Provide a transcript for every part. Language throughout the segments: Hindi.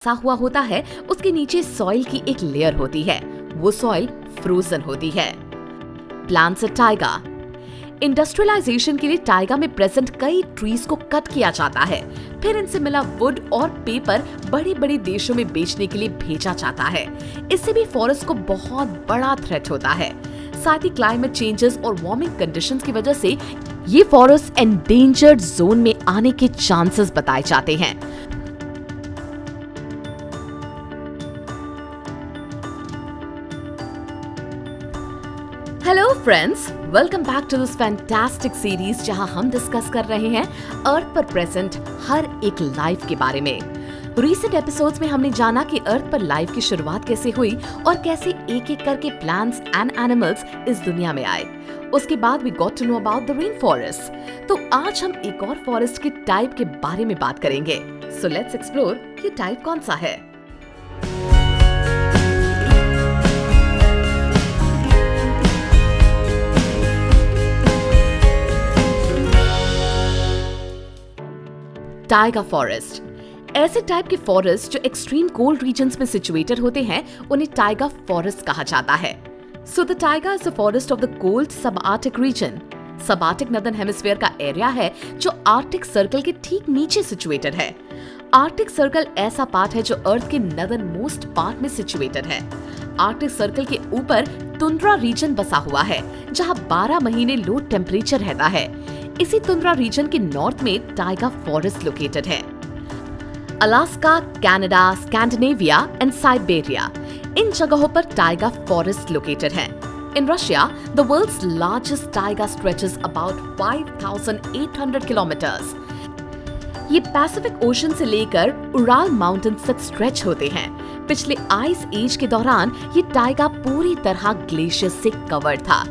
सा हुआ होता है उसके नीचे सॉइल की एक लेयर होती है, वो सॉइल फ्रोजन होती है। Plants Tyga. इंडस्ट्रियलाइजेशन के लिए टाइगा में प्रेजेंट कई ट्रीज को कट किया जाता है, फिर इनसे मिला वुड और पेपर बड़े बड़े देशों में बेचने के लिए भेजा जाता है। इससे भी फॉरेस्ट को बहुत बड़ा थ्रेट होता है। साथ ही क्लाइमेट चेंजेस और वार्मिंग कंडीशंस की वजह से ये फॉरेस्ट एंडेंजर्ड जोन में आने के चांसेस बताए जाते हैं। Hello friends, welcome back to this fantastic series जहां हम डिस्कस कर रहे हैं अर्थ पर प्रेजेंट हर एक लाइफ के बारे में। रीसेंट एपिसोड्स में हमने जाना कि अर्थ पर लाइफ की शुरुआत कैसे हुई और कैसे एक एक करके प्लांट्स एंड एनिमल्स इस दुनिया में आए। उसके बाद we got to know about the rainforest. तो आज हम एक और फॉरेस्ट के टाइप के बारे में बात करेंगे। सो लेट्स एक्सप्लोर ये टाइप कौन सा है। Tyga forest. ऐसे टाइप के फॉरेस्ट जो एक्सट्रीम कोल्ड रीजन्स में सिचुएटेड होते हैं उन्हें टाइगा फॉरेस्ट कहा जाता है। So the Tyga is the forest of the cold सब आर्टिक रीजन। सब आर्टिक नॉर्दर्न हेमिस्फीयर का एरिया है जो आर्टिक सर्कल के ठीक नीचे सिचुएटेड है। आर्टिक सर्कल ऐसा पार्ट है जो अर्थ के नॉर्दर्न मोस्ट पार्ट में सिचुएटेड है। आर्टिक सर्कल के ऊपर टुंड्रा रीजन बसा हुआ है जहां 12 महीने लो टेम्परेचर रहता है। इसी टुंड्रा रीजन के नॉर्थ में टाइगा फॉरेस्ट लोकेटेड है। Alaska, Canada, Scandinavia and Siberia, इन जगहों पर टाइगा फॉरेस्ट लोकेटेड है। In Russia, the world's largest taiga stretches about 5,800 kilometers. ये पैसिफिक ओशन से लेकर उराल माउंटेन्स तक स्ट्रेच होते हैं। पिछले आइस एज के दौरान ये टाइगा पूरी तरह ग्लेशियर से कवर्ड था।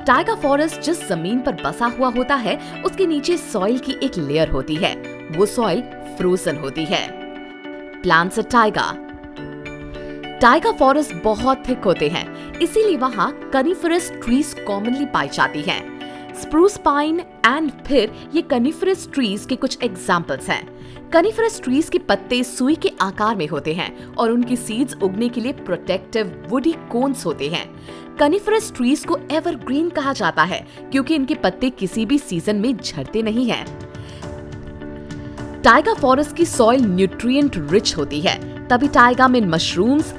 टाइगा फॉरेस्ट जिस जमीन पर बसा हुआ होता है उसके नीचे सॉइल की एक लेयर होती है, वो सॉइल फ्रोजन होती है। Plants Tyga. टाइगा फॉरेस्ट बहुत थिक होते हैं, इसीलिए वहाँ कनिफरस ट्रीज कॉमनली पाई जाती हैं। स्प्रूस, पाइन एंड फिर ये कनिफरस ट्रीज के कुछ एग्जांपल्स हैं। कनिफरस ट्रीज के पत्ते सुई के आकार में होते हैं और उनकी सीड्स उगने के लिए प्रोटेक्टिव वुडी कोन्स होते हैं। कनिफरस ट्रीज को एवरग्रीन कहा जाता है क्योंकि इनके पत्ते किसी भी सीजन में झड़ते नहीं हैं। टाइगा फॉरेस्ट की सॉइल न्यूट्रिएंट रिच होती है, तभी टाइगा में मशरूम्स,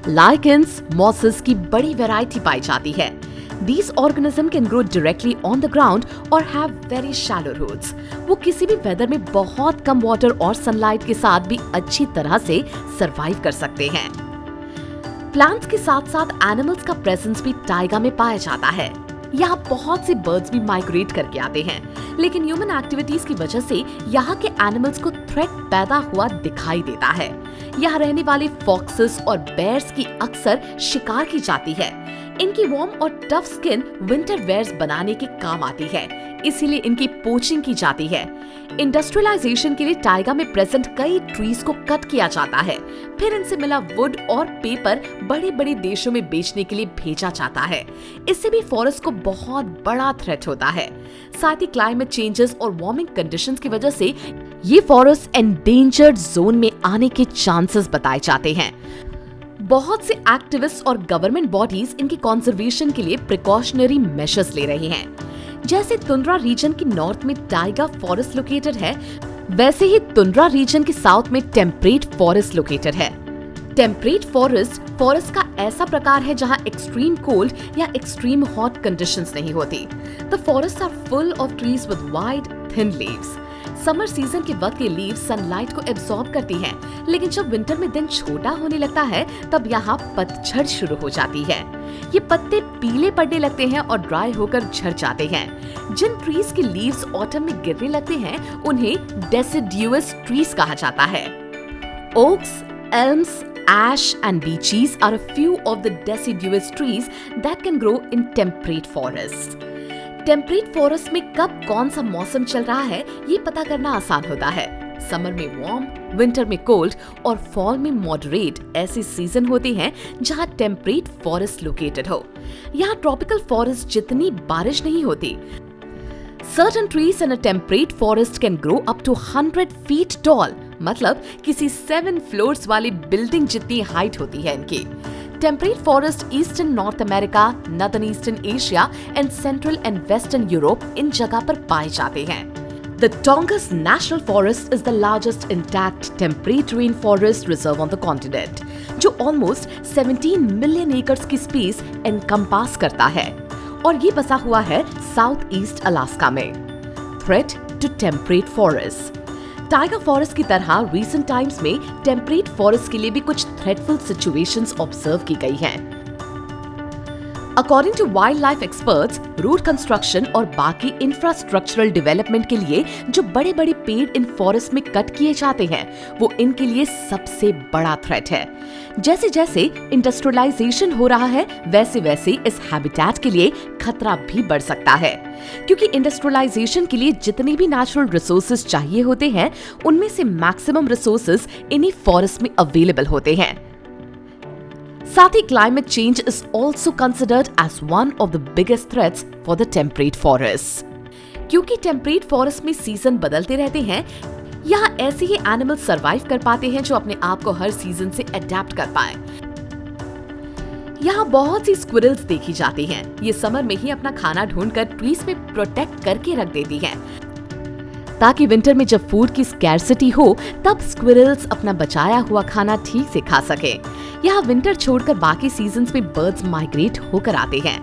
लाइकेंस, मॉसेस की बड़ी वैरायटी पाई जाती है। These organisms can grow directly on the ground और have very shallow roots. वो किसी भी वेदर में बहुत कम वाटर और सनलाइट के साथ भी अच्छी तरह से सरवाइव कर सकते हैं। प्लांट्स के साथ साथ एनिमल्स का प्रेजेंस भी टाइगा में पाया जाता है। यहाँ बहुत से बर्ड्स भी माइग्रेट करके आते हैं, लेकिन ह्यूमन एक्टिविटीज की वजह से यहाँ के एनिमल्स को थ्रेट पैदा हुआ दिखाई देता है। यहाँ रहने वाले फॉक्सेस और बेयर्स की अक्सर शिकार की जाती है। इनकी वार्म और टफ स्किन विंटर वेयर्स बनाने के काम आती है, इसीलिए इनकी पोचिंग की जाती है। इंडस्ट्रियलाइजेशन के लिए टाइगा में प्रेजेंट कई ट्रीज को कट किया जाता है, फिर इनसे मिला वुड और पेपर बड़े बड़े देशों में बेचने के लिए भेजा जाता है। इससे भी फॉरेस्ट को बहुत बड़ा थ्रेट होता है। साथ ही क्लाइमेट चेंजेस और वार्मिंग कंडीशंस की वजह से ये फॉरेस्ट एंडेंजर्ड जोन में आने के चांसेस बताए जाते हैं। बहुत से एक्टिविस्ट और गवर्नमेंट बॉडीज इनकी कंजर्वेशन के लिए प्रिकॉशनरी मेजर्स ले रही हैं। जैसे टुंड्रा रीजन के नॉर्थ में टाइगा फॉरेस्ट लोकेटेड है, वैसे ही टुंड्रा रीजन के साउथ में टेम्परेट फॉरेस्ट लोकेटेड है। टेम्परेट फॉरेस्ट का ऐसा प्रकार है जहां एक्सट्रीम कोल्ड या एक्सट्रीम हॉट कंडीशंस नहीं होती। The forest are full of trees with wide thin leaves. Summer season के वक्त ये लीव्स सनलाइट को एब्सॉर्ब करती हैं, लेकिन जब विंटर में दिन छोटा होने लगता है तब यहाँ पतझड़ शुरू हो जाती है। ये पत्ते पीले पड़ने लगते हैं और ड्राई होकर झड़ जाते हैं। जिन ट्रीज के लीव्स ऑटम में गिरने लगते हैं उन्हें डेसिड्यूअस ट्रीज कहा जाता है। Oaks, elms, ash and beeches are a few of the deciduous trees that can grow in temperate forests. Temperate forest में कब कौन सा मौसम चल रहा है ये पता करना आसान होता है। समर में वार्म, विंटर में कोल्ड और फॉल में मॉडरेट ऐसे सीजन होते हैं जहां टेम्परेट फॉरेस्ट लोकेटेड हो। यहाँ ट्रॉपिकल फॉरेस्ट जितनी बारिश नहीं होती। Certain trees in a temperate forest can grow up to 100 feet tall मतलब किसी 7 फ्लोर्स वाली बिल्डिंग जितनी हाइट होती है इनकी। Temperate forest eastern north America, northern eastern Asia and central and western Europe in जगह पर पाए जाते हैं। The Tongass National Forest is the largest intact temperate rainforest reserve on the continent, जो almost 17 million acres की स्पेस encompass करता है और ये बसा हुआ है साउथ ईस्ट अलास्का में। Threat to temperate forests। Tiger forest की तरह recent times में temperate forest के लिए भी कुछ threatful situations ऑब्जर्व की गई हैं। According to wildlife experts, road construction और बाकी इंफ्रास्ट्रक्चरल डेवलपमेंट के लिए जो बड़े बड़े पेड़ इन फॉरेस्ट में कट किए जाते हैं, वो इनके लिए सबसे बड़ा थ्रेट है। जैसे जैसे इंडस्ट्रियलाइजेशन हो रहा है, वैसे वैसे इस हैबिटेट के लिए खतरा भी बढ़ सकता है, क्योंकि इंडस्ट्रियलाइजेशन के लिए जितने भी नेचुरल रिसोर्सेज चाहिए होते हैं, उनमें से मैक्सिमम रिसोर्सेज इन्हीं फॉरेस्ट में अवेलेबल होते हैं। साथ ही climate change is also considered as one of the biggest threats for the temperate forest. क्योंकि टेम्परेट फॉरेस्ट में सीजन बदलते रहते हैं, यहाँ ऐसे ही एनिमल सरवाइव कर पाते हैं जो अपने आप को हर सीजन से अडेप्ट कर पाए। यहाँ बहुत सी स्क्विरल्स देखी जाती हैं। ये समर में ही अपना खाना ढूंढकर ट्रीज में प्रोटेक्ट करके रख देती हैं, ताकि विंटर में जब फूड की स्कैर्सिटी हो तब स्क्विरल्स अपना बचाया हुआ खाना ठीक से खा सके। यहाँ विंटर छोड़कर बाकी सीजन्स में बर्ड्स माइग्रेट होकर आते हैं।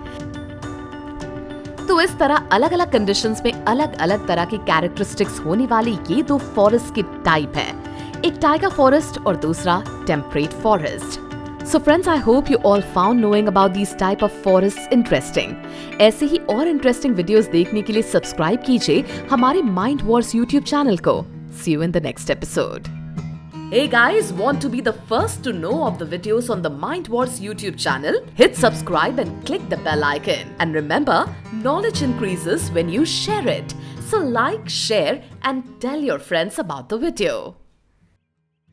तो इस तरह अलग अलग कंडीशंस में अलग अलग तरह की कैरेक्टरिस्टिक्स होने वाले ये दो फॉरेस्ट के टाइप है, एक टाइगर फॉरेस्ट और दूसरा temperate forest. So friends, I hope you all found knowing about these type of forests interesting. ऐसे ही और इंटरेस्टिंग वीडियोस देखने के लिए सब्सक्राइब कीजिए हमारे माइंड वॉर्स यूट्यूब चैनल को। See you in the next episode. Hey guys, want to be the first to know of the videos on the Mind Wars YouTube channel? Hit subscribe and click the bell icon. And remember, knowledge increases when you share it. So like, share and tell your friends about the video.